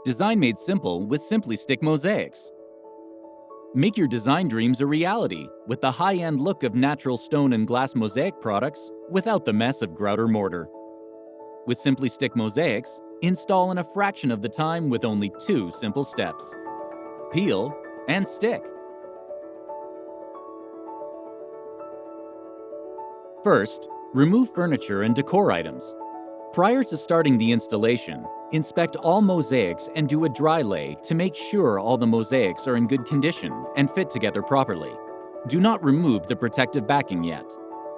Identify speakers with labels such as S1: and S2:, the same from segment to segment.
S1: Design made simple with SimplyStick Mosaix. Make your design dreams a reality with the high-end look of natural stone and glass mosaic products without the mess of grout or mortar. With SimplyStick Mosaix, install in a fraction of the time with only 2 simple steps. Peel and stick. First, remove furniture and decor items. Prior to starting the installation, inspect all mosaics and do a dry lay to make sure all the mosaics are in good condition and fit together properly. Do not remove the protective backing yet.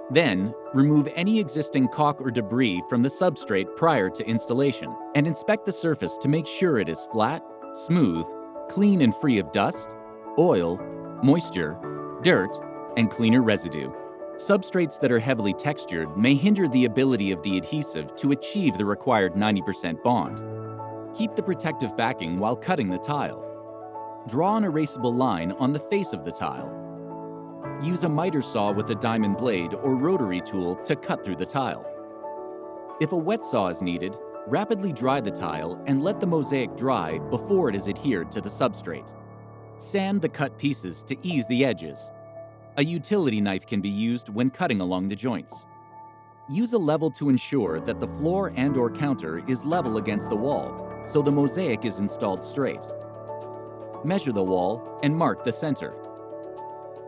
S1: Then, remove any existing caulk or debris from the substrate prior to installation and inspect the surface to make sure it is flat, smooth, clean and free of dust, oil, moisture, dirt, and cleaner residue. Substrates that are heavily textured may hinder the ability of the adhesive to achieve the required 90% bond. Keep the protective backing while cutting the tile. Draw an erasable line on the face of the tile. Use a miter saw with a diamond blade or rotary tool to cut through the tile. If a wet saw is needed, rapidly dry the tile and let the mosaic dry before it is adhered to the substrate. Sand the cut pieces to ease the edges. A utility knife can be used when cutting along the joints. Use a level to ensure that the floor and/or counter is level against the wall, so the mosaic is installed straight. Measure the wall and mark the center.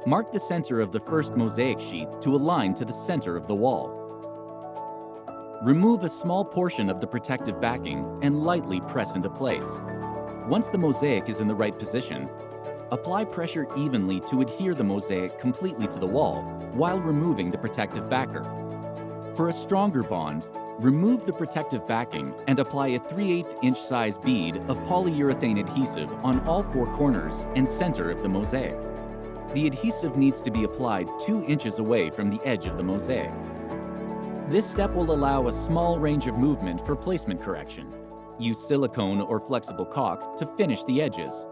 S1: Mark the center of the first mosaic sheet to align to the center of the wall. Remove a small portion of the protective backing and lightly press into place. Once the mosaic is in the right position, apply pressure evenly to adhere the mosaic completely to the wall while removing the protective backer. For a stronger bond, remove the protective backing and apply a 3/8 inch size bead of polyurethane adhesive on all 4 corners and center of the mosaic. The adhesive needs to be applied 2 inches away from the edge of the mosaic. This step will allow a small range of movement for placement correction. Use silicone or flexible caulk to finish the edges.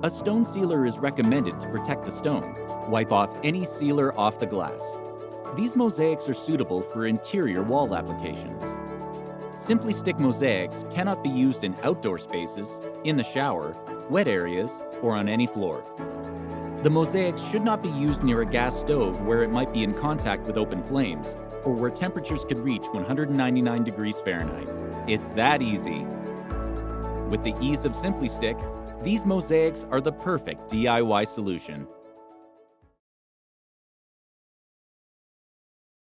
S1: A stone sealer is recommended to protect the stone. Wipe off any sealer off the glass. These mosaics are suitable for interior wall applications. SimplyStick Mosaix cannot be used in outdoor spaces, in the shower, wet areas, or on any floor. The mosaics should not be used near a gas stove where it might be in contact with open flames, or where temperatures could reach 199 degrees Fahrenheit. It's that easy. With the ease of SimplyStick, these mosaics are the perfect DIY solution.